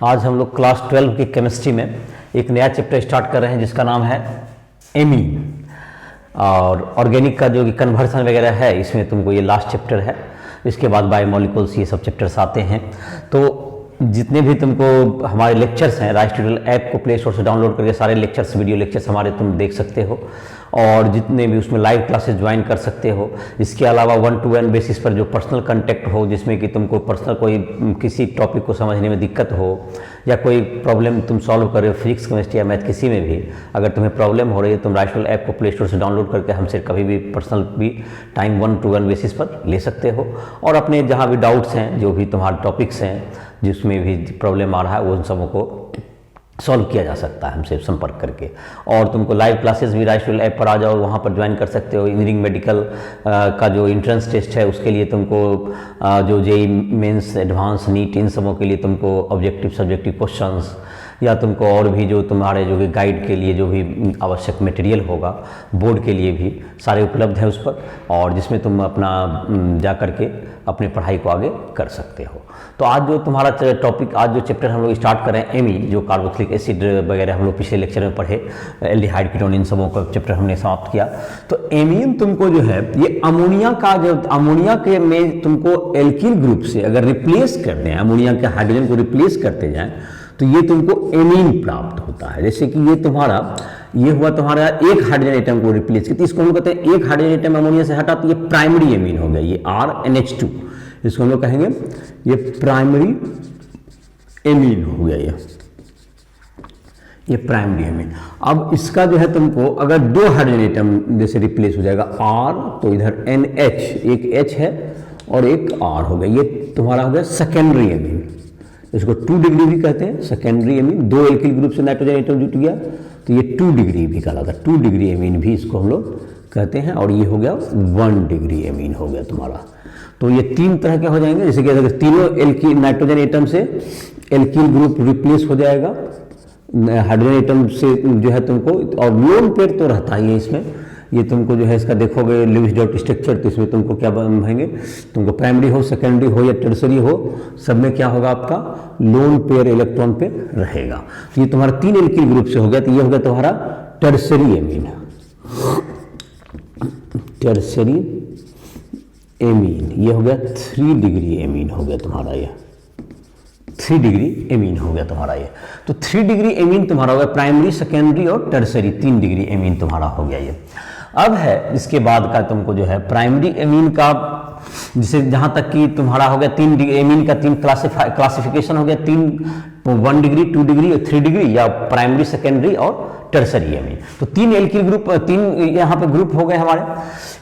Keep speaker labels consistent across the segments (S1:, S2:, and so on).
S1: आज हम लोग क्लास 12 की केमिस्ट्री में एक नया चैप्टर स्टार्ट कर रहे हैं जिसका नाम है एमीन। और ऑर्गेनिक का जो कि कन्वर्सन वगैरह है, इसमें तुमको ये लास्ट चैप्टर है। इसके बाद बायोमोलिकुल्स ये सब चैप्टर्स आते हैं। तो जितने भी तुमको हमारे लेक्चर्स हैं, राइस ट्यूटोरियल ऐप को प्ले स्टोर से डाउनलोड करके सारे लेक्चर्स, वीडियो लेक्चर्स हमारे तुम देख सकते हो और जितने भी उसमें लाइव क्लासेस ज्वाइन कर सकते हो। इसके अलावा 1-to-1 बेसिस पर जो पर्सनल कांटेक्ट हो, जिसमें कि तुमको पर्सनल कोई किसी टॉपिक को समझने में दिक्कत हो या कोई प्रॉब्लम तुम सॉल्व कर रहे हो, फिजिक्स केमिस्ट्री या मैथ किसी में भी अगर तुम्हें प्रॉब्लम हो रही है, तुम राइस ट्यूटोरियल ऐप को प्ले स्टोर से डाउनलोड करके हमसे कभी भी पर्सनल भी टाइम 1-to-1 बेसिस पर ले सकते हो और अपने जहाँ भी डाउट्स हैं, जो भी तुम्हारे टॉपिक्स हैं जिसमें भी प्रॉब्लम आ रहा है, वो उन सबों को सॉल्व किया जा सकता है हमसे संपर्क करके। और तुमको लाइव क्लासेस भी राइस ट्यूटोरियल ऐप पर आ जाओ, वहाँ पर ज्वाइन कर सकते हो। इंजीनियरिंग मेडिकल का जो एंट्रेंस टेस्ट है, उसके लिए तुमको जो जेईई मेंस, एडवांस, नीट, इन सबों के लिए तुमको ऑब्जेक्टिव सब्जेक्टिव क्वेश्चंस या तुमको और भी जो तुम्हारे जो कि गाइड के लिए जो भी आवश्यक मटेरियल होगा, बोर्ड के लिए भी सारे उपलब्ध है उस पर, और जिसमें तुम अपना जा कर के अपनी पढ़ाई को आगे कर सकते हो। तो आज जो तुम्हारा टॉपिक, आज जो चैप्टर हम लोग स्टार्ट कर रहे हैं एमीन, जो कार्बोक्सिलिक एसिड वगैरह हम लोग पिछले लेक्चर में पढ़े, एल्डिहाइड, कीटोन, इन सबों का चैप्टर हमने समाप्त किया। तो एमीन तुमको जो है ये अमोनिया का, जो अमोनिया के में तुमको एल्किल ग्रुप से अगर रिप्लेस कर दें, अमोनिया के हाइड्रोजन को रिप्लेस करते जाएं, तो ये तुमको एमीन प्राप्त होता है। जैसे कि ये हुआ तुम्हारा एक हाइड्रोजन एटम को रिप्लेस किया, इसको हम लोग कहते हैं एक हाइड्रोजन एटम अमोनिया से हटा, तो ये प्राइमरी एमीन हो गया, ये RNH2, इसको हम लोग कहेंगे ये प्राइमरी एमीन हो गया, ये प्राइमरी एमीन। अब इसका जो है तुमको अगर दो हाइड्रोजन एटम जैसे रिप्लेस हो जाएगा R, तो इधर NH, एक H है और एक R हो गया, ये तुम्हारा हो गया सेकेंडरी एमीन। इसको 2 डिग्री भी कहते हैं, सेकेंडरी एमीन। दो एल्किल ग्रुप से नाइट्रोजन एटम जुट गया तो ये 2 डिग्री भी कहलाता है, 2 डिग्री एमीन भी इसको हम लोग कहते हैं। और ये हो गया 1 डिग्री एमीन हो गया तुम्हारा। तो ये 3 तरह के हो जाएंगे। जैसे कि अगर तीनों एल्किल नाइट्रोजन एटम से एल्किल ग्रुप रिप्लेस हो जाएगा हाइड्रोजन एटम से जो है तुमको, और लोन पेयर तो रहता ही है इसमें। ये तुमको जो है इसका देखोगे लुईस डॉट स्ट्रक्चर, तो इसमें तुमको क्या कहेंगे, तुमको प्राइमरी हो, सेकेंडरी हो या टर्सरी हो, सब में क्या होगा आपका लोन पेयर इलेक्ट्रॉन पे रहेगा। तो ये तुम्हारा 3 एल्किल ग्रुप से हो गया, तो ये हो गया तुम्हारा टर्सरी एमीन, टर्सरी एमीन। ये हो गया 3 डिग्री एमीन हो गया तुम्हारा, ये 3 डिग्री एमीन हो गया तुम्हारा ये। तो 3 डिग्री एमीन तुम्हारा हो गया प्राइमरी, सेकेंडरी और टर्सरी, 3 डिग्री एमीन तुम्हारा हो गया ये। अब है इसके बाद का तुमको जो है प्राइमरी एमीन का, जिसे जहाँ तक कि तुम्हारा हो गया 3 डिग्री एमीन का 3 क्लासिफिकेशन हो गया, 1 डिग्री, 2 डिग्री और 3 डिग्री, या प्राइमरी, सेकेंडरी और टर्सरी एमीन। तो 3 एल्किल ग्रुप, 3 यहाँ पे ग्रुप हो गए हमारे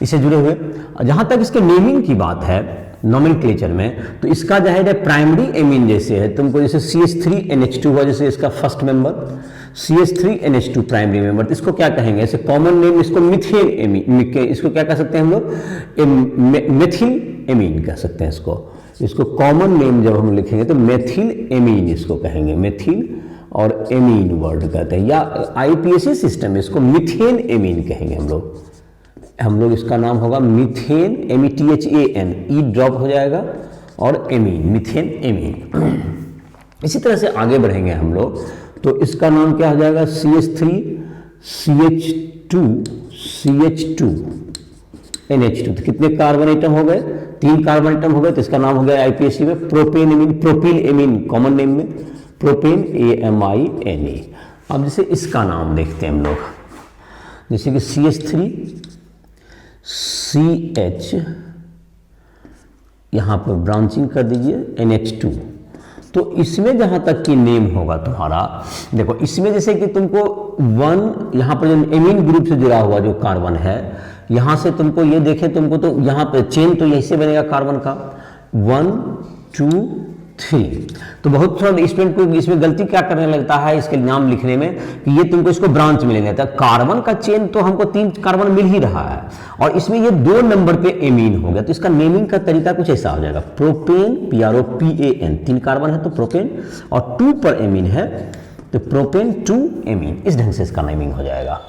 S1: इससे जुड़े हुए। जहाँ तक इसके नेमिंग की बात है नोमेनक्लेचर में, तो इसका जाहिर है प्राइमरी एमीन जैसे है तुमको, जैसे CH3NH2 हुआ, जैसे इसका first member CH3NH2 primary member, तो इसको क्या कहेंगे, ऐसे कॉमन नेम इसको मिथेन एमीन, इसको क्या कह सकते हैं हम लोग, मेथिल एमीन कह सकते हैं इसको कॉमन नेम जब हम लिखेंगे तो मेथिल एमीन इसको कहेंगे, मेथिल और एमीन वर्ड कहते हैं, या IPAC सिस्टम में इसको मिथेन एमीन कहेंगे हम लोग इसका नाम होगा मिथेन, METHAN, ई ड्रॉप हो जाएगा और एमीन, मिथेन एमीन। इसी तरह से आगे बढ़ेंगे हम लोग, तो इसका नाम क्या हो जाएगा, CH3CH2 NH2। तो कितने कार्बन एटम हो गए, 3 कार्बन एटम हो गए, तो इसका नाम हो गया IPAC में propane amine, propyl amine common name में, प्रोपेन AMINA। अब जैसे इसका नाम देखते हैं हम लोग, जैसे कि CH3CH, यहाँ पर ब्रांचिंग कर दीजिए NH2। तो इसमें जहाँ तक कि नेम होगा तुम्हारा, देखो इसमें जैसे कि तुमको 1 यहाँ पर जो एमीन ग्रुप से जुड़ा हुआ जो कार्बन है, यहाँ से तुमको ये देखे तुमको, तो यहाँ पे चेन तो यही से बनेगा कार्बन का 1 2 3। तो बहुत सारे स्टूडेंट को इसमें गलती क्या करने लगता है इसके नाम लिखने में, कि ये तुमको इसको ब्रांच मिलेंगे, तो कार्बन का चेन तो हमको 3 कार्बन मिल ही रहा है और इसमें ये 2 नंबर पे एमीन हो गया। तो इसका नेमिंग का तरीका कुछ ऐसा हो जाएगा, प्रोपेन, PROPAN, 3 कार्बन है तो प्रोपेन, और 2 पर एमीन है तो प्रोपेन 2 एमीन, इस ढंग से इसका नेमिंग हो जाएगा।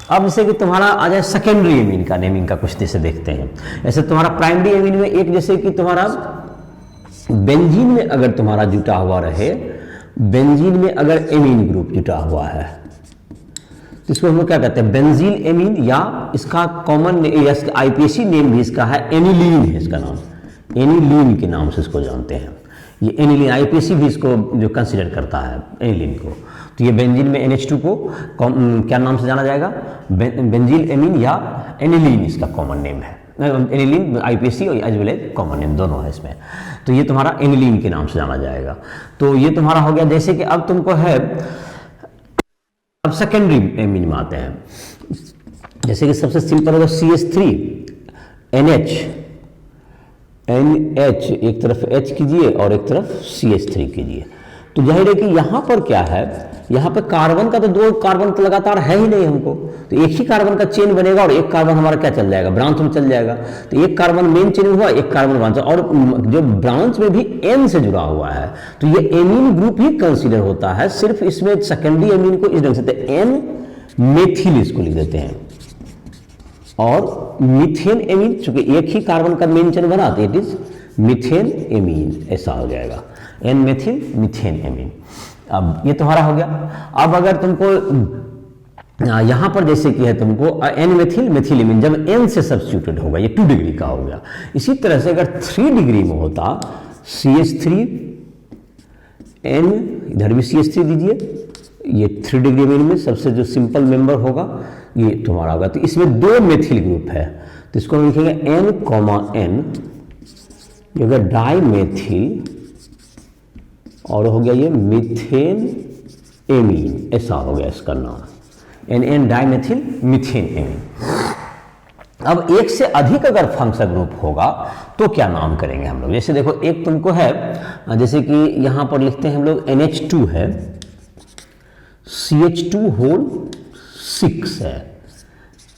S1: अब जैसे कि तुम्हारा आ जाए सेकेंडरी एमीन का नेमिंग का कुछ जैसे देखते हैं। ऐसे तुम्हारा प्राइमरी एमीन में एक, जैसे कि तुम्हारा बेंजीन में अगर तुम्हारा जुटा हुआ रहे बेंजीन में अगर एमीन ग्रुप जुटा हुआ है तो इसको हम लोग क्या कहते हैं, बेंजीन एमीन, या इसका कॉमन या आईपीएसी नेम भी इसका है एनिलीन है, इसका नाम एनिलीन के नाम से इसको जानते हैं। ये एनिलीन, आईपीएसी भी इसको जो कंसीडर करता है एनिलीन को। तो ये बेंजीन में NH2 को क्या नाम से जाना जाएगा, बेंजीन एमीन या एनिलीन इसका कॉमन नेम है। एनिलीन आईपीएसी और as well as common name दोनों है इसमें। तो ये तुम्हारा एनिलीन के नाम से जाना जाएगा। तो ये तुम्हारा हो गया। जैसे कि अब तुमको है, अब सेकेंडरी एमीन में आते हैं। जैसे कि सबसे सिंपल होगा CH3 NH, एक तरफ H कीजिए और एक तरफ CH3 कीजिए। तो जाहिर है कि यहाँ पर क्या है, यहाँ पर कार्बन का तो 2 कार्बन तो लगातार है ही नहीं हमको, तो एक ही कार्बन का चेन बनेगा और एक कार्बन हमारा क्या चल जाएगा, ब्रांच में चल जाएगा। तो एक कार्बन मेन चेन हुआ, एक कार्बन ब्रांच, और जो ब्रांच में भी N से जुड़ा हुआ है, तो ये एमीन ग्रुप ही कंसीडर होता है। सिर्फ इसमें सेकेंडरी एमीन को इस ढंग से N मेथिल इसको लिख देते हैं, और मीथेन एमीन, चूंकि एक ही कार्बन का मेन चेन बना तो इट इज मीथेन एमीन, ऐसा हो जाएगा N मेथिल मीथेन एमीन। अब ये तुम्हारा हो गया। अब अगर तुमको यहां पर जैसे कि है तुमको N मेथिल मेथिल एमीन, जब N से सब्स्टिट्यूटेड होगा, ये 2 डिग्री का हो गया। इसी तरह से अगर 3 डिग्री में होता CH3 N, इधर भी CH3 दीजिए, ये 3 डिग्री एमीन में सबसे जो सिंपल मेंबर होगा ये तुम्हारा होगा। तो इसमें 2 मेथिल ग्रुप है, तो इसको हम लिखेंगे N, ये होगा डाई मेथिल, और हो गया ये मीथेन एमीन, ऐसा हो गया इसका नाम, NN डाइमेथिल मीथेन एमीन। अब एक से अधिक अगर फंक्शनल ग्रुप होगा तो क्या नाम करेंगे हम लोग। जैसे देखो, एक तुमको है, जैसे कि यहां पर लिखते हैं हम लोग NH2 है, CH2 होल 6 है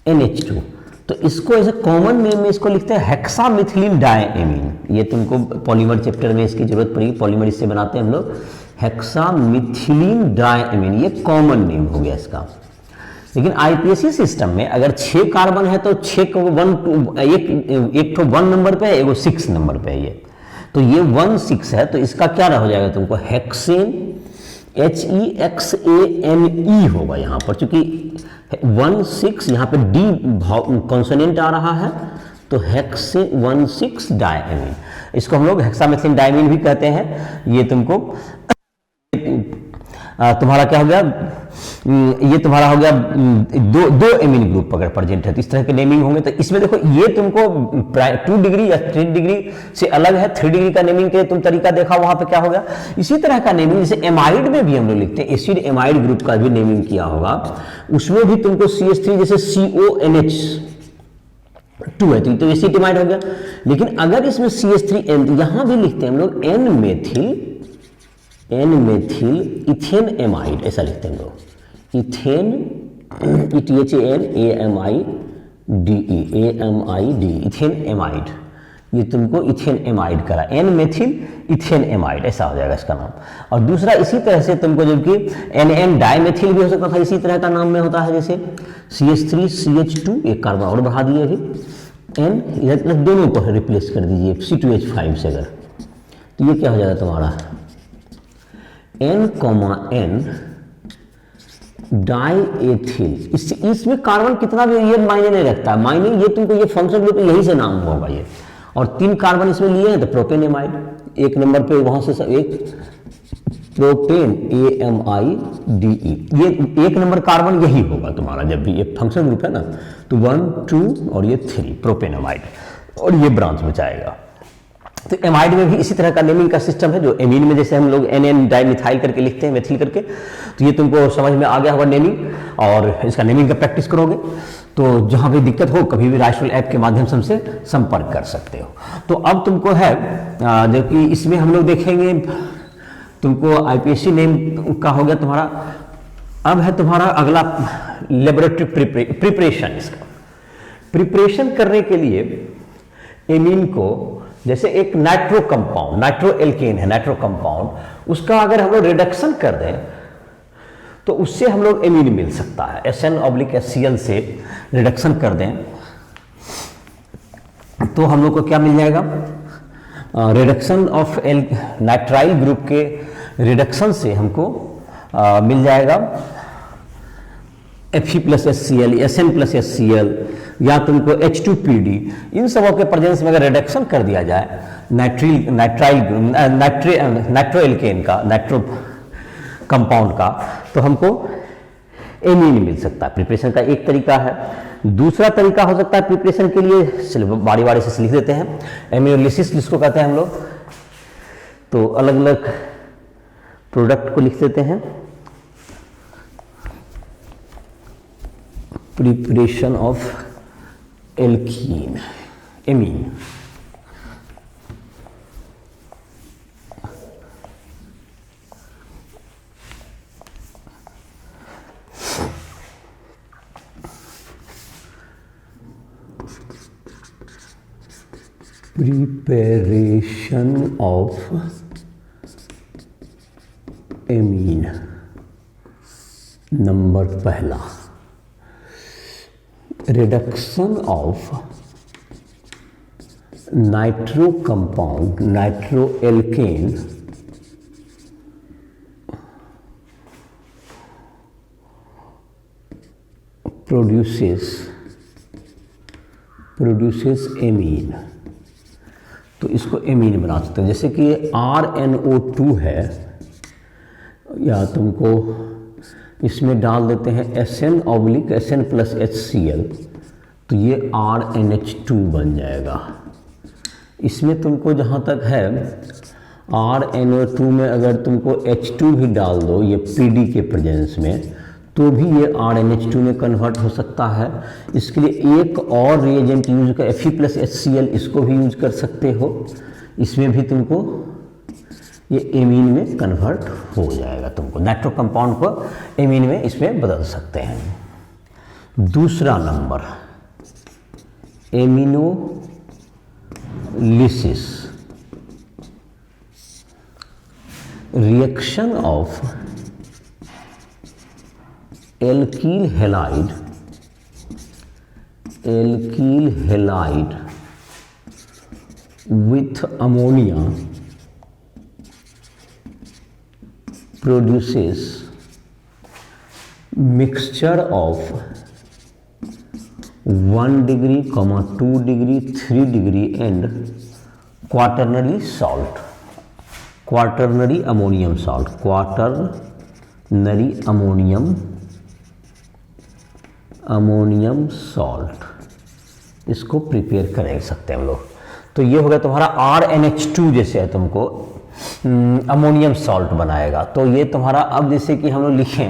S1: NH2, तो इसको ऐसे कॉमन नेम में इसको लिखते हैं हेक्सामिथिलीन डायएमीन। ये तुमको पॉलीमर चैप्टर में इसकी जरूरत पड़ेगी, पॉलीमर इससे बनाते हैं हम लोग, हेक्सामिथिलीन डायएमीन, ये कॉमन नेम हो गया इसका। लेकिन आईपीएसी सिस्टम में अगर 6 कार्बन है तो 6 को एक तो 1 नंबर पे है, एक 6 नंबर पे है, ये तो ये 1 6 है, तो इसका क्या हो जाएगा तुमको, हेक्सेन HEXANE होगा यहाँ पर, चूंकि 1 6 यहाँ पे D कॉन्सोनेंट आ रहा है, तो हेक्से 1 6 डायएमीन, इसको हम लोग हेक्सामेथिलीन डायमीन भी कहते हैं। ये तुमको तुम्हारा क्या हो गया, ये तुम्हारा हो गया दो एमीन ग्रुप अगर प्रेजेंट है तो इस तरह के नेमिंग होंगे। तो इसमें देखो, ये तुमको 2 डिग्री या 3 डिग्री से अलग है। 3 डिग्री का नेमिंग के तुम तरीका देखा, वहां पे क्या होगा, इसी तरह का नेमिंग जैसे एमाइड में भी हम लोग लिखते हैं, एसिड एमाइड ग्रुप का भी नेमिंग किया होगा, उसमें भी तुमको CH3 जैसे CONH2 है तो एसिड एमाइड हो गया। लेकिन अगर इसमें CH3N, यहां भी लिखते हैं हम लोग N मेथिल इथेन एमाइड, ऐसा लिखते हैं हम लोग, इथेन AMIDE इथेन एमाइड, ये तुमको इथेन एमाइड करा, N मेथिल इथेन एमाइड, ऐसा हो जाएगा इसका नाम। और दूसरा इसी तरह से तुमको जबकि NN डाइमेथिल भी हो सकता था, इसी तरह का नाम में होता है, जैसे CH3 CH2, एक कार्बन और बढ़ा दिए अभी, N इधर दोनों को रिप्लेस कर दीजिए C2H5 से अगर, तो ये क्या हो जाएगा तुम्हारा N, N डाइएथिल। इसमें कार्बन कितना भी ये मायने नहीं रखता है, मायने ये तुमको ये फंक्शन ग्रुप यही से नाम होगा ये। और 3 कार्बन इसमें लिए हैं तो प्रोपेन एमाइड, 1 नंबर पे वहां से एक प्रोपेन AMIDE, ये 1 नंबर कार्बन यही होगा तुम्हारा जब भी ये फंक्शन ग्रुप है ना, तो 1 2 और ये 3 प्रोपेन एमाइड, और ये ब्रांच में जाएगा। तो एमाइड में भी इसी तरह का नेमिंग का सिस्टम है, जो एमीन में जैसे हम लोग NN डाइमिथाइल करके लिखते हैं, मेथिल करके, तो ये तुमको समझ में आ गया होगा नेमिंग, और इसका नेमिंग का प्रैक्टिस करोगे तो जहां भी दिक्कत हो कभी भी राइसरोल ऐप के माध्यम से हमसे संपर्क कर सकते हो। तो अब तुमको है जो कि इसमें हम लोग देखेंगे, तुमको आईपीएसी नेम का हो गया तुम्हारा। अब है तुम्हारा अगला लेबोरेटरी प्रिपरेशन। इसका प्रिपरेशन करने के लिए एमीन को, जैसे एक नाइट्रो कंपाउंड, नाइट्रो एल्केन है नाइट्रो कंपाउंड, उसका अगर हम लोग रिडक्शन कर दें तो उससे हम लोग एमीन मिल सकता है। SN/HCl से रिडक्शन कर दें तो हम लोग को क्या मिल जाएगा, रिडक्शन ऑफ नाइट्राइल ग्रुप के रिडक्शन से हमको मिल जाएगा Fe plus HCl, Sn plus HCl, या तुमको H2PD, इन सबों के प्रेजेंस में अगर रिडक्शन कर दिया जाए नाइट्रोएल्केन का, नाइट्रो कंपाउंड का, तो हमको एमीन मिल सकता है। प्रिपरेशन का एक तरीका है। दूसरा तरीका हो सकता है प्रिपरेशन के लिए, चलो बारी बारी से लिख देते हैं, एमिनोलिसिस जिसको कहते हैं हम लोग। तो अलग अलग प्रोडक्ट को लिख देते हैं। Preparation of alkene, amine. Preparation of amine, number पहला, reduction of nitro compound, nitroalkane produces amine. तो इसको एमीन बना सकते हैं। जैसे कि ये RNO2 है, या तुमको इसमें डाल देते हैं SN प्लस HCl, तो ये RNH2 बन जाएगा। इसमें तुमको जहाँ तक है RNO2 में अगर तुमको H2 भी डाल दो ये PD के प्रेजेंस में, तो भी ये RNH2 में कन्वर्ट हो सकता है। इसके लिए एक और रिएजेंट यूज कर Fe प्लस HCl, इसको भी यूज कर सकते हो। इसमें भी तुमको ये एमीन में कन्वर्ट हो जाएगा। तुमको नाइट्रो कंपाउंड को एमीन में इसमें बदल सकते हैं। दूसरा number, aminolysis, reaction of alkyl halide with ammonia produces mixture of 1 degree, 2 degree, 3 degree and quaternary salt, quaternary ammonium salt, quaternary ammonium salt, इसको प्रिपेयर कर सकते हैं हम लोग। तो ये हो गया तुम्हारा RNH2, जैसे है तुमको अमोनियम सॉल्ट बनाएगा। तो ये तुम्हारा, अब जैसे कि हम लोग लिखें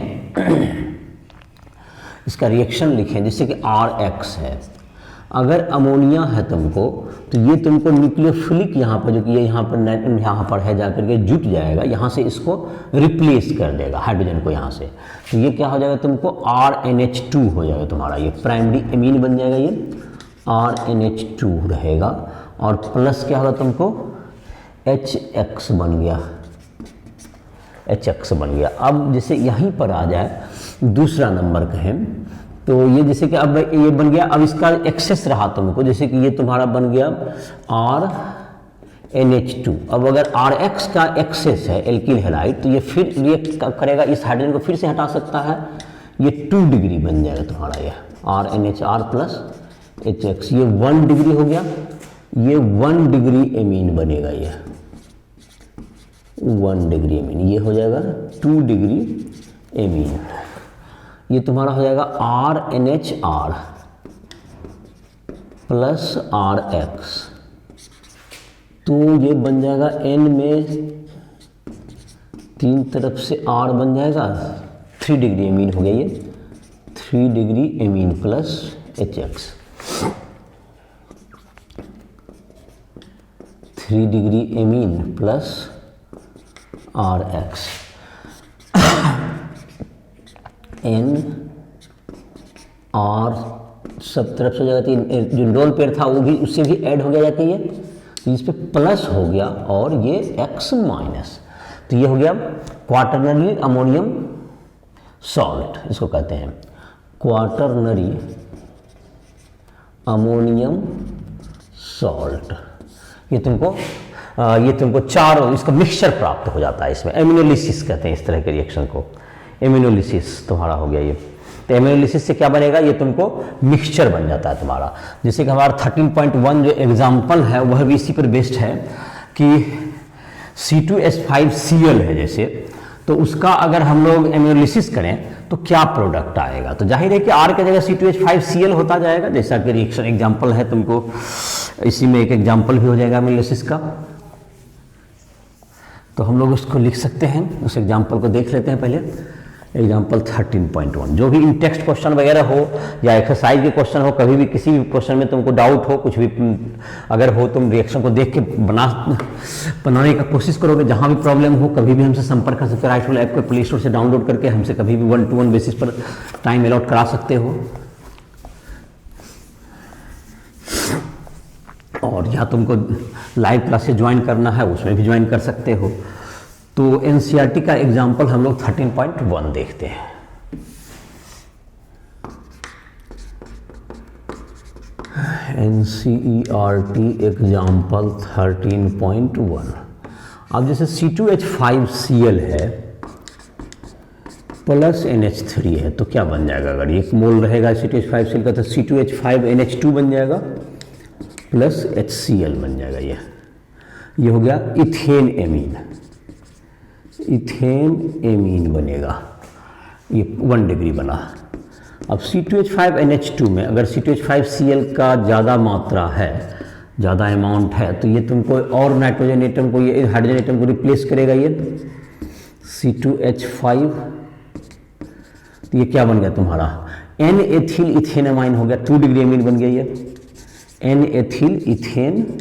S1: इसका रिएक्शन लिखें, जैसे कि RX है, अगर अमोनिया है तुमको, तो ये तुमको न्यूक्लियोफिलिक यहाँ पर, जो कि ये यहाँ पर है, जाकर के जुट जाएगा, यहाँ से इसको रिप्लेस कर देगा हाइड्रोजन को यहाँ से। तो ये क्या हो जाएगा तुमको RNH2 हो जाएगा तुम्हारा, ये प्राइमरी एमीन बन जाएगा, ये RNH2 रहेगा। और प्लस क्या होगा तुमको HX बन गया, HX बन गया। अब जैसे यहीं पर आ जाए दूसरा नंबर कहें, तो ये जैसे कि अब ये बन गया, अब इसका एक्सेस रहा तुमको, जैसे कि ये तुम्हारा बन गया RNH2। अब अगर RX का एक्सेस है एल्कील हैलाइड, तो ये फिर रिएक्ट करेगा, इस हाइड्रोजन को फिर से हटा सकता है, ये 2 डिग्री बन जाएगा तुम्हारा, ये RNHR प्लस HX, ये 1 डिग्री हो गया, ये 1 डिग्री एमीन बनेगा, ये 1 डिग्री एमीन, ये हो जाएगा 2 डिग्री एमीन। ये तुम्हारा हो जाएगा RNHR प्लस RX, तो ये बन जाएगा N में 3 तरफ से R बन जाएगा, 3 डिग्री एमीन हो गया, ये 3 degree amine plus HX, 3 degree amine plus RX, N R सब तरफ से हो जाती है, जो रोल पेयर था वो भी उससे भी ऐड हो गया जाती है, तो इस पे प्लस हो गया, और ये X माइनस, तो ये हो गया क्वाटरनरी अमोनियम सॉल्ट, इसको कहते हैं क्वाटरनरी अमोनियम सॉल्ट। ये तुमको ये तुमको चार इसका मिक्सचर प्राप्त हो जाता है। इसमें एमिनोलिसिस कहते हैं इस तरह के रिएक्शन को, एमिनोलिसिस तुम्हारा हो गया ये। तो एमिनोलिसिस से क्या बनेगा, ये तुमको मिक्सचर बन जाता है तुम्हारा। जैसे कि हमारा 13.1 जो एग्जाम्पल है वह भी इसी पर बेस्ड है कि C2H5Cl है जैसे, तो उसका अगर हम लोग एमिनोलिसिस करें तो क्या प्रोडक्ट आएगा। तो जाहिर है कि R की जगह C2H5Cl होता जाएगा, जैसा कि रिएक्शन एग्जाम्पल है तुमको इसी में एक एग्जाम्पल भी हो जाएगा एमिनोलिसिस का। तो हम लोग उसको लिख सकते हैं, उस एग्जाम्पल को देख लेते हैं पहले। एग्जाम्पल 13.1 जो भी इन टेक्स्ट क्वेश्चन वगैरह हो या एक्सरसाइज के क्वेश्चन हो, कभी भी किसी भी क्वेश्चन में तुमको डाउट हो, कुछ भी अगर हो, तुम रिएक्शन को देख के बनाने का कोशिश करोगे। जहाँ भी प्रॉब्लम हो कभी भी हमसे संपर्क कर सकते हो। राइटफुल ऐप को प्ले स्टोर से डाउनलोड करके हमसे कभी भी 1-to-1 बेसिस पर टाइम अलॉट करा सकते हो, और या तुमको लाइव क्लासेस ज्वाइन करना है उसमें भी ज्वाइन कर सकते हो। तो एनसीईआरटी का एग्जाम्पल हम लोग 13.1 देखते हैं। NCERT example 13.1। अब जैसे C2H5Cl है प्लस NH3 है, तो क्या बन जाएगा, अगर एक मोल रहेगा C2H5Cl का तो C2H5NH2 बन जाएगा प्लस HCl बन जाएगा। ये हो गया इथेन एमीन, इथेन एमीन बनेगा, ये 1 डिग्री बना। अब C2H5NH2 में अगर C2H5Cl का ज़्यादा मात्रा है, ज़्यादा अमाउंट है, तो ये तुमको और नाइट्रोजन एटम को, ये हाइड्रोजन एटम को रिप्लेस करेगा ये C2H5। तो ये क्या बन गया तुम्हारा N एथिल इथेन अमाइन हो गया, 2 डिग्री एमीन बन गया ये N एथिल इथेन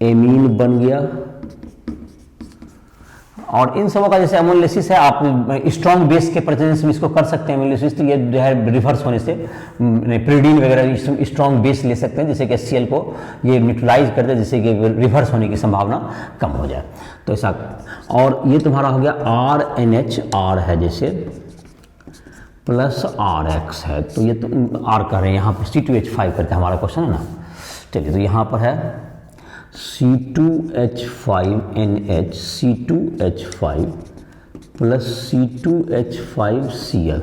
S1: एमीन बन गया। और इन सबों का जैसे एमोलिसिस है, आप स्ट्रॉन्ग बेस के प्रेजेंस में इसको कर सकते हैं एमोलिसिस। तो ये जो है रिवर्स होने से प्रिडीन वगैरह स्ट्रॉन्ग बेस ले सकते हैं, जिससे कि HCl को ये न्यूट्रलाइज कर दे, जिससे कि रिवर्स होने की संभावना कम हो जाए। तो ऐसा, और ये तुम्हारा हो गया RNHR है जैसे प्लस RX है, तो ये तो R कर रहे हैं यहाँ पर, C2H5 करके हमारा क्वेश्चन है ना। चलिए, तो यहाँ पर है C2H5NH C2H5 प्लस C2H5Cl,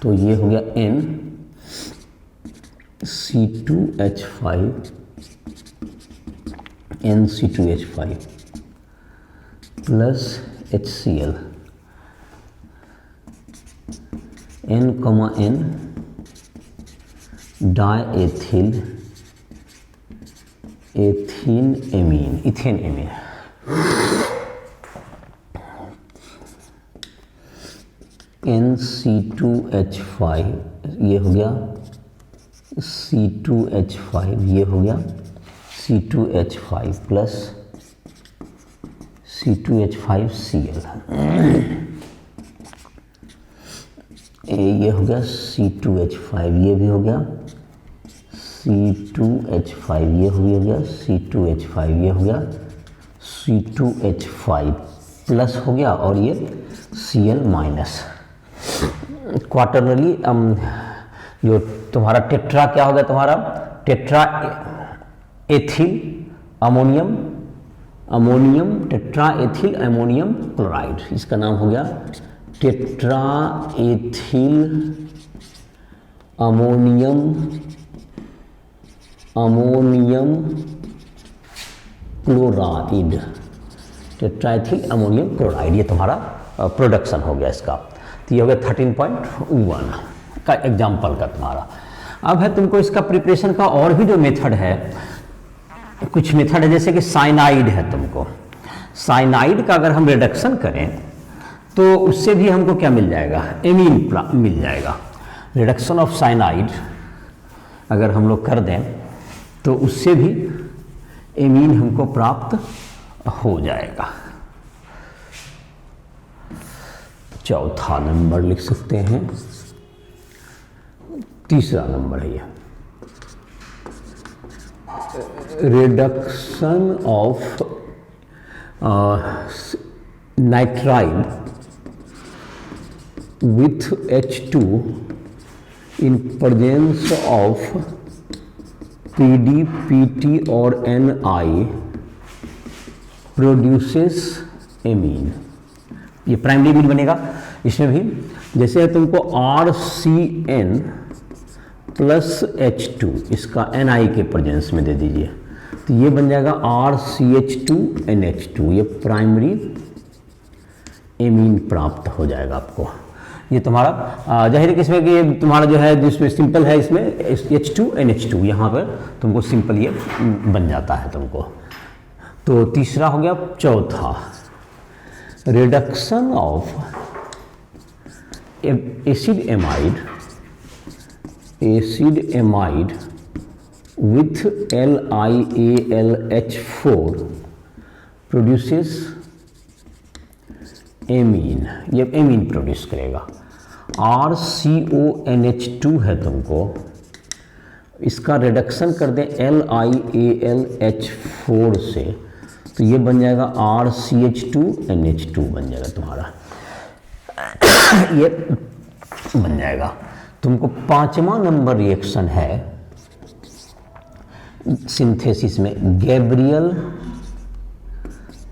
S1: तो ये हो गया N C2H5 NC2H5 plus HCl N, N diethyl ethene amine, ethane amine. NC2H5 ये हो गया C2H5, ये हो गया C2H5 प्लस C2H5Cl, ये हो गया C2H5, ये भी हो गया C2H5, ये हो गया C2H5, ये हो गया C2H5 प्लस हो गया, और ये Cl माइनस। क्वार्टरनली जो तुम्हारा टेट्रा क्या हो गया, तुम्हारा tetra ethyl ammonium, ammonium tetra ethyl ammonium chloride, इसका नाम हो गया tetra ethyl ammonium chloride, tetraethyl ammonium chloride, ये तुम्हारा प्रोडक्शन हो गया इसका। तो ये हो गया 13.1 का एग्जाम्पल का तुम्हारा। अब है तुमको इसका प्रिपरेशन का और भी जो मेथड है, कुछ मेथड है, जैसे कि साइनाइड है। तुमको साइनाइड का अगर हम रिडक्शन करें तो उससे भी हमको क्या मिल जाएगा, एमीन मिल जाएगा। रिडक्शन ऑफ साइनाइड अगर हम लोग कर दें तो उससे भी एमीन हमको प्राप्त हो जाएगा। चौथा नंबर लिख सकते हैं, तीसरा नंबर है ये, reduction of nitride with H2 in presence of PDPT और NI प्रोड्यूसेस एमीन। ये प्राइमरी एमीन बनेगा। इसमें भी जैसे तुमको RCN प्लस H2 इसका NI के प्रेजेंस में दे दीजिए, तो ये बन जाएगा RCH2NH2। ये प्राइमरी एमीन प्राप्त हो जाएगा आपको। ये तुम्हारा जाहिर है कि इसमें कि ये तुम्हारा जो है जिसमें सिंपल है इसमें H2NH2 यहाँ पर तुमको सिंपल ये बन जाता है तुमको। तो तीसरा हो गया। चौथा, reduction of acid amide with LiAlH4 produces amine. ये एमीन प्रोड्यूस करेगा। RCONH2 है तुमको, इसका रिडक्शन कर दें LiAlH4 से, तो ये बन जाएगा RCH2NH2 बन जाएगा तुम्हारा। ये बन जाएगा। तुमको 5वां नंबर रिएक्शन है सिंथेसिस में Gabriel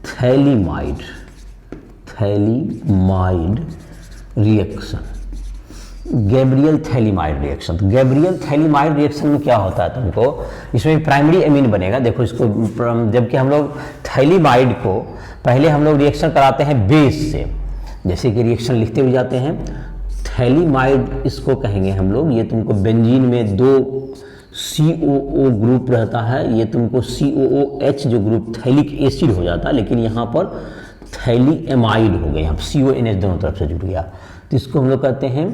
S1: phthalimide reaction. Gabriel phthalimide reaction. तो गैब्रियल थैलीमाइड रिएक्शन में क्या होता है तुमको, इसमें प्राइमरी एमीन बनेगा। देखो इसको, जबकि हम लोग थैलीमाइड को पहले हम लोग रिएक्शन कराते हैं बेस से, जैसे कि रिएक्शन लिखते हुए जाते हैं। थैलीमाइड इसको कहेंगे हम लोग। ये तुमको बेंजीन में 2 COO ग्रुप रहता है, ये तुमको COOH जो ग्रुप थैलिक एसिड हो जाता है, लेकिन यहाँ पर थैलीएमाइड हो गया, यहाँ CONH दोनों तरफ से जुड़ गया, तो इसको हम लोग कहते हैं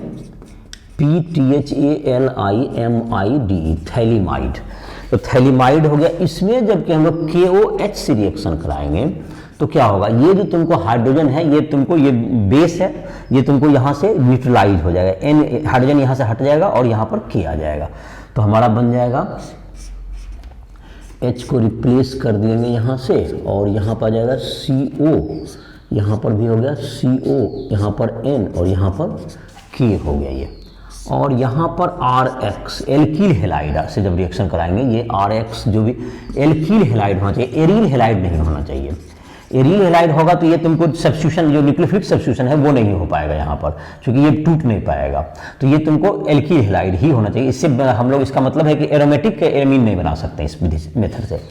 S1: PTHALIMID थैलीमाइड। तो थैलीमाइड हो गया। इसमें जबकि हम लोग KOH से रिएक्शन कराएंगे तो क्या होगा, ये जो तुमको हाइड्रोजन है, ये तुमको ये बेस है, ये तुमको यहाँ से न्यूट्रलाइज हो जाएगा। N हाइड्रोजन यहाँ से हट जाएगा और यहाँ पर K आ जाएगा, तो हमारा बन जाएगा H को रिप्लेस कर देंगे यहाँ से, और यहाँ पर आ जाएगा CO, यहाँ पर भी हो गया CO, यहाँ पर N और यहाँ पर K हो गया ये। और यहाँ पर RX एल्कील हेलाइड से जब रिएक्शन कराएंगे, ये RX जो भी एल्कील हेलाइड होना चाहिए, एरिल हेलाइड नहीं होना चाहिए। एरिल हेलाइड होगा तो ये तुमको सब्स्टिट्यूशन जो न्यूक्लियोफिलिक सब्स्टिट्यूशन है वो नहीं हो पाएगा यहाँ पर, क्योंकि ये टूट नहीं पाएगा। तो ये तुमको एल्कील हेलाइड ही होना चाहिए। इससे हम लोग, इसका मतलब है कि एरोमेटिक एमीन नहीं बना सकते इस मेथड से।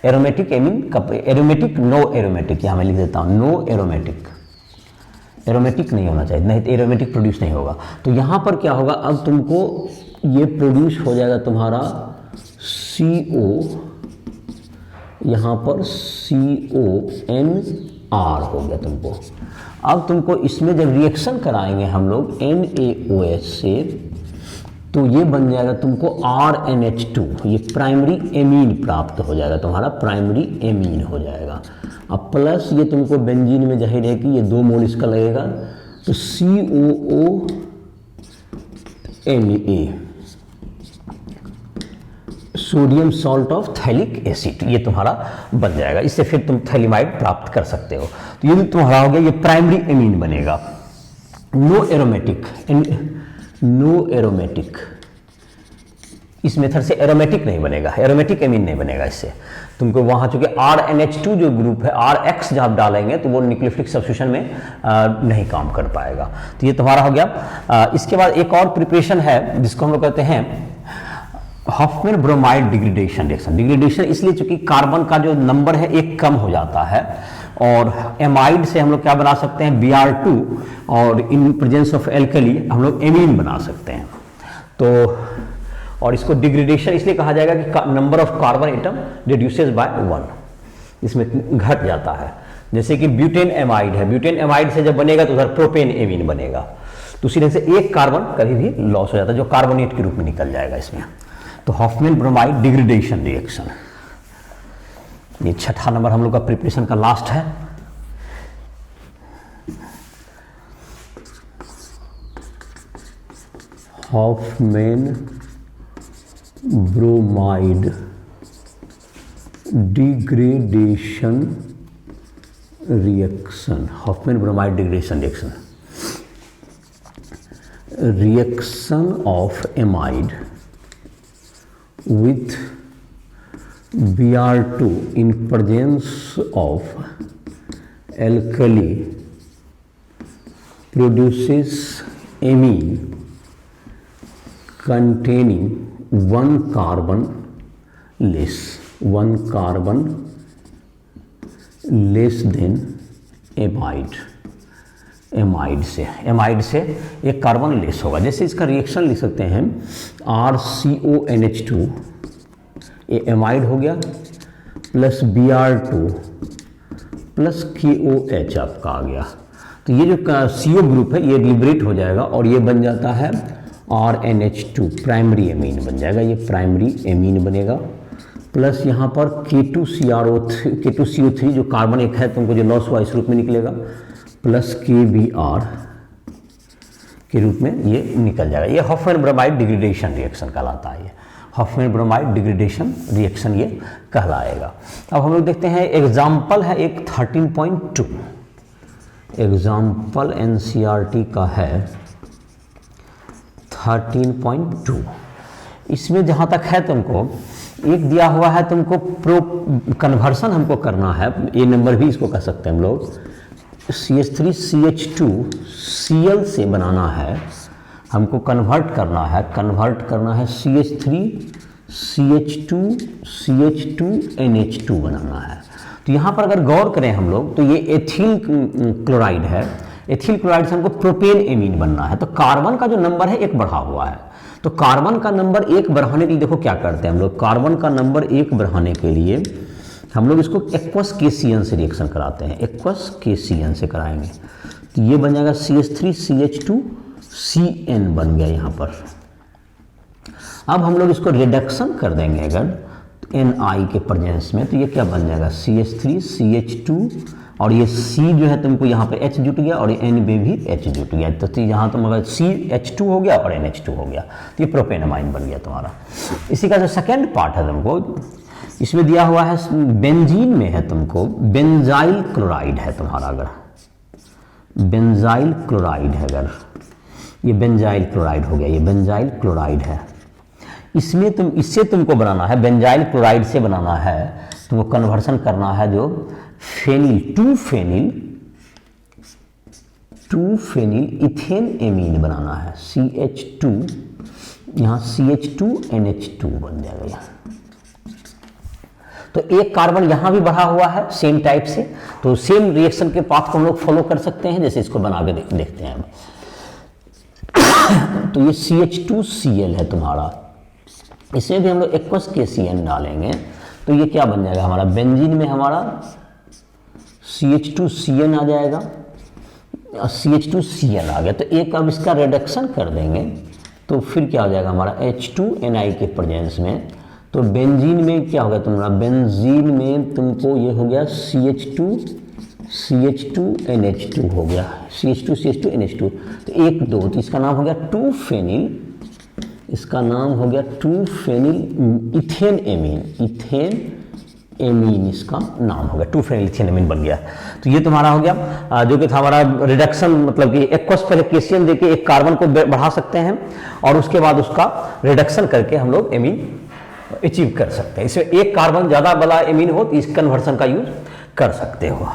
S1: एरोमेटिक एमीन का एरोमेटिक, नो एरोमेटिक, यहाँ मैं लिख देता हूँ, नो एरोमेटिक, एरोमेटिक नहीं होना चाहिए, नहीं तो एरोमेटिक प्रोड्यूस नहीं होगा। तो यहाँ पर क्या होगा, अब तुमको ये प्रोड्यूस हो जाएगा तुम्हारा CO, यहाँ पर CONR हो गया तुमको। अब तुमको इसमें जब रिएक्शन कराएंगे हम लोग NaOH से, तो ये बन जाएगा तुमको RNH2, ये प्राइमरी एमीन प्राप्त हो जाएगा, तुम्हारा प्राइमरी एमीन हो जाएगा। अब प्लस ये तुमको बेंजीन में जाहिर है कि ये 2 मोल इसका लगेगा, तो COONA, sodium salt of phthalic acid, ये तुम्हारा बन जाएगा। इससे फिर तुम थैलीमाइड प्राप्त कर सकते हो। तो ये भी तुम्हारा हो गया, ये प्राइमरी एमीन बनेगा। नो एरोमेटिक, इस मेथड से एरोमेटिक नहीं बनेगा, एरोमेटिक एमीन नहीं बनेगा इससे। तुमको वहाँ चूंकि RNH2 जो ग्रुप है, RX जब आप डालेंगे तो वो न्यूक्लियोफिलिक सब्स्टिट्यूशन में नहीं काम कर पाएगा। तो ये तुम्हारा हो गया। इसके बाद एक और प्रिपरेशन है जिसको हम लोग कहते हैं Hoffmann bromide degradation reaction. Degradation इसलिए चूंकि कार्बन का जो नंबर है एक कम हो जाता है, और एमाइड से हम लोग क्या बना सकते हैं, Br2, और इन प्रेजेंस ऑफ एल्कली हम लोग एमीन बना सकते हैं। तो और इसको डिग्रेडेशन इसलिए कहा जाएगा कि number of carbon atom reduces by 1, इसमें घट जाता है। जैसे कि ब्यूटेन एमाइड है, ब्यूटेन एमाइड से जब बनेगा तो उधर प्रोपेन एमीन बनेगा, तो उसी तरह से एक कार्बन कभी भी लॉस हो जाता है जो कार्बोनेट के रूप में निकल जाएगा इसमें। तो हॉफमैन ब्रोमाइड डिग्रेडेशन रिएक्शन, ये 6ठा नंबर हम लोग का प्रिपरेशन का लास्ट है। Hoffmann bromide degradation reaction, Hoffmann bromide degradation reaction, reaction of amide with Br2 in presence of alkali produces amine containing one carbon less than amide से एक carbon less होगा। जैसे इसका रिएक्शन लिख सकते हैं RCONH2, ये एमाइड हो गया, प्लस Br2 प्लस KOH आपका आ गया। तो ये जो CO ग्रुप है ये लिबरेट हो जाएगा और ये बन जाता है RNH2, प्राइमरी एमीन बन जाएगा, ये प्राइमरी एमीन बनेगा। प्लस यहाँ पर K2CO3 जो कार्बन एक है तुमको जो लॉस हुआ इस रूप में निकलेगा, प्लस KBr के रूप में ये निकल जाएगा। ये हॉफमैन ब्रोमाइड डिग्रेडेशन रिएक्शन कहलाता है। ये हॉफमैन ब्रोमाइड डिग्रेडेशन रिएक्शन ये कहलाएगा। अब हम लोग देखते हैं एग्जाम्पल है एक 13.2, एग्जाम्पल NCERT का है 13.2। इसमें जहाँ तक है तुमको एक दिया हुआ है, तुमको प्रो कन्वर्सन हमको करना है, ये नंबर भी इसको कह सकते हैं हम लोग, CH3CH2Cl से बनाना है, हमको कन्वर्ट करना है CH3CH2CH2NH2 बनाना है। तो यहाँ पर अगर गौर करें हम लोग तो ये एथिल क्लोराइड है, एथिल क्लोराइड से हमको प्रोपेन एमीन बनना है। तो कार्बन का जो नंबर है एक बढ़ा हुआ है, तो कार्बन का नंबर एक बढ़ाने के लिए देखो क्या करते हैं हम लोग, कार्बन का नंबर एक बढ़ाने के लिए हम लोग इसको एक्वस केसीएन से रिएक्शन कराते हैं, एक्वस केसीएन से कराएंगे। तो ये बन जाएगा CH3CH2CN बन गया यहाँ पर। अब हम लोग इसको रिडक्शन कर देंगे अगर NI के प्रेजेंस में, तो ये क्या बन जाएगा CH3CH2 और ये C जो है तुमको यहाँ पे H जुट गया और ये N में भी H जुट गया, तो यहाँ तुम अगर CH2 हो गया और NH2 हो गया, तो ये प्रोपेनामाइन बन गया तुम्हारा। इसी का जो सेकेंड पार्ट है तुमको इसमें दिया हुआ है, बेंजीन में है तुमको बेंजाइल क्लोराइड है तुम्हारा, अगर बेंजाइल क्लोराइड है, अगर ये बेंजाइल क्लोराइड हो गया, ये बेंजाइल क्लोराइड है, इसमें इससे तुमको बनाना है, बेंजाइल क्लोराइड से बनाना है तुमको कन्वर्सन करना है जो फेनिल 2 फेनिल इथेन एमीन बनाना है, CH2, यहाँ CH2NH2 बन जाएगा यहाँ। तो एक कार्बन यहाँ भी बढ़ा हुआ है सेम टाइप से, तो सेम रिएक्शन के पाथ को हम लोग फॉलो कर सकते हैं। जैसे इसको बना के देखते हैं हम। तो ये CH2Cl है तुम्हारा, इसमें भी हम लोग एक्वस KCN डालेंगे, तो ये क्या बन जाएगा हमारा, बेंजीन में हमारा CH2CN आ जाएगा, CH2Cl आ गया। तो एक अब इसका रिडक्शन कर देंगे तो फिर क्या हो जाएगा हमारा H2NI के प्रेजेंस में, तो बेंजीन में क्या होगा तुम्हारा, बेंजीन में तुमको ये हो गया CH2NH2 हो गया, CH2NH2, तो 1 2, तो इसका नाम हो गया 2 फेनिल, इसका नाम हो गया 2 फेनिल इथेन एमीन इसका नाम हो गया, 2 फेनिल इथेन एमीन बन गया। तो ये तुम्हारा हो गया जो कि था हमारा रिडक्शन, मतलब कि एक्वस पहले केसीएन देके एक कार्बन को बढ़ा सकते हैं और उसके बाद उसका रिडक्शन करके हम लोग एमीन अचीव कर सकते हैं। इसमें एक कार्बन ज़्यादा बड़ा एमीन हो तो इस कन्वर्सन का यूज कर सकते हो।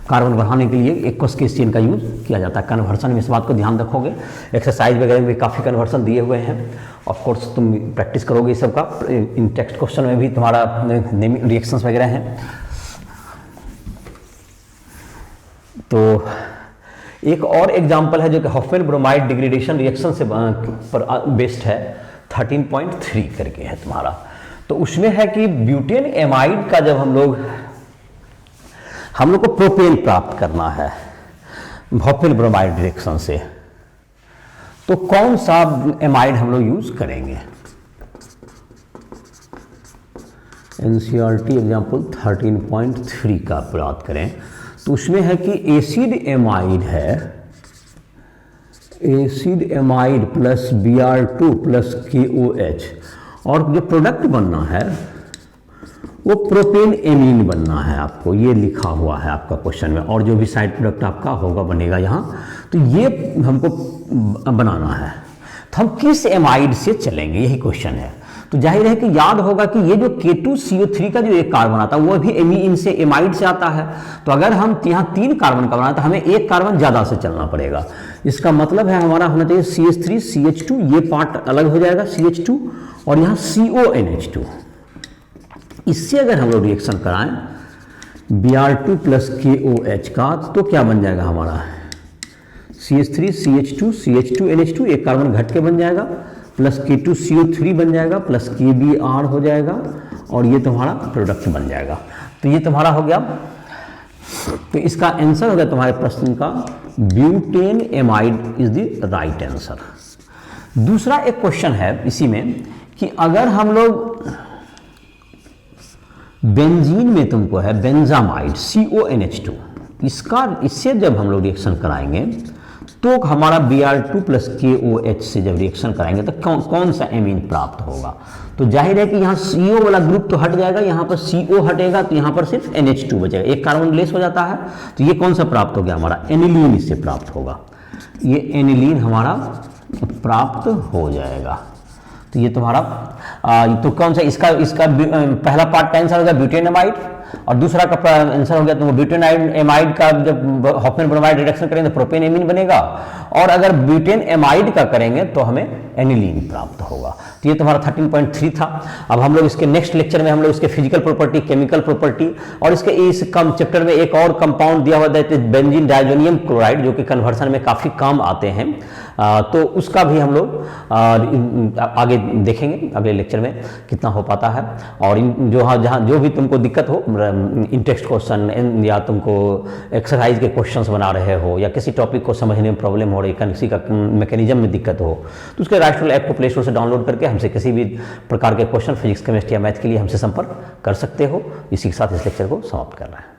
S1: कार्बन बढ़ाने के लिए एक्वस केसीएन का यूज किया जाता है कन्वर्सन में, इस बात को ध्यान रखोगे। एक्सरसाइज वगैरह में भी काफ़ी कन्वर्सन दिए हुए हैं, ऑफ कोर्स तुम प्रैक्टिस करोगे इस सब का, इन टेक्स्ट क्वेश्चन में भी तुम्हारा रिएक्शंस वगैरह हैं। तो एक और एग्जाम्पल है जो कि हॉफमैन ब्रोमाइड डिग्रेडेशन रिएक्शन से पर बेस्ड है, 13.3 करके है तुम्हारा। तो उसमें है कि ब्यूटेन एमाइड का जब हम लोग को प्रोपेन प्राप्त करना है हॉफमैन ब्रोमाइड रिएक्शन से, तो कौन सा एमाइड हम लोग यूज करेंगे। NCERT एग्जाम्पल 13.3 का बात करें तो उसमें है कि एसिड एमाइड है, acid amide plus Br2 plus KOH, और जो प्रोडक्ट बनना है वो प्रोपेन एमीन बनना है आपको, ये लिखा हुआ है आपका क्वेश्चन में, और जो भी साइड प्रोडक्ट आपका होगा बनेगा यहाँ, तो ये हमको बनाना है। तो हम किस एमाइड से चलेंगे, यही क्वेश्चन है। तो तो जाहिर है कि याद होगा कि ये जो K2CO3 का जो एक कार्बन आता है वो भी एमीन से एमाइड से आता है। तो अगर हम यहाँ 3 कार्बन का बनाना तो हमें एक कार्बन ज़्यादा से चलना पड़ेगा। इसका मतलब है हमारा होना चाहिए CH3 CH2, ये पार्ट अलग हो जाएगा CH2, और यहाँ CONH2। इससे अगर हम लोग रिएक्शन कराएं Br2 प्लस KOH का तो क्या बन जाएगा हमारा CH3 CH2 CH2 NH2, एक कार्बन घट के बन जाएगा, प्लस K2CO3 बन जाएगा, प्लस KBr हो जाएगा, और ये तुम्हारा प्रोडक्ट बन जाएगा। तो ये तुम्हारा हो गया। तो इसका आंसर हो गया तुम्हारे प्रश्न का butane amide is the right answer. दूसरा एक क्वेश्चन है इसी में कि अगर हम लोग बेंजीन में तुमको है बेंजामाइड CONH2, इससे जब हम लोग रिएक्शन कराएंगे तो हमारा Br2 प्लस KOH से जब रिएक्शन कराएंगे तो कौन सा एमीन प्राप्त होगा। तो जाहिर है कि यहाँ CO वाला ग्रुप तो हट जाएगा, यहाँ पर CO हटेगा, तो यहाँ पर सिर्फ NH2 बचेगा, एक कार्बन लेस हो जाता है। तो ये कौन सा प्राप्त हो गया हमारा एनिलीन, इससे प्राप्त होगा, ये एनिलीन हमारा प्राप्त हो जाएगा। तो ये तुम्हारा तो कौन सा इसका पहला पार्ट का आंसर होगा ब्यूटेन एमाइड, और दूसरा का आंसर हो गया तो ब्यूटेन एमाइड का जब हॉफमैन ब्रोमाइड रिडक्शन करेंगे तो प्रोपेन एमीन बनेगा, और अगर ब्यूटेन एमाइड का करेंगे तो हमें एनिलीन प्राप्त होगा। तो ये तुम्हारा 13.3 था। अब हम लोग इसके नेक्स्ट लेक्चर में हम लोग इसके फिजिकल प्रॉपर्टी, केमिकल प्रॉपर्टी, और इसके इस कम चैप्टर में एक और कंपाउंड दिया हुआ है बेंजीन डाइजोनियम क्लोराइड, जो कि कन्वर्सन में काफ़ी काम आते हैं। तो उसका भी हम लोग आगे देखेंगे अगले लेक्चर में कितना हो पाता है। और जहाँ जो भी तुमको दिक्कत हो, इन टेक्स्ट क्वेश्चन या तुमको एक्सरसाइज के क्वेश्चंस बना रहे हो, या किसी टॉपिक को समझने में प्रॉब्लम हो रही, किसी का मैकेनिज्म में दिक्कत हो, तो उसके राइट्रोल ऐप को प्ले स्टोर से डाउनलोड करके हमसे किसी भी प्रकार के क्वेश्चन फिजिक्स, केमिस्ट्री या मैथ के लिए हमसे संपर्क कर सकते हो। इसी के साथ इस लेक्चर को समाप्त कर रहे हैं।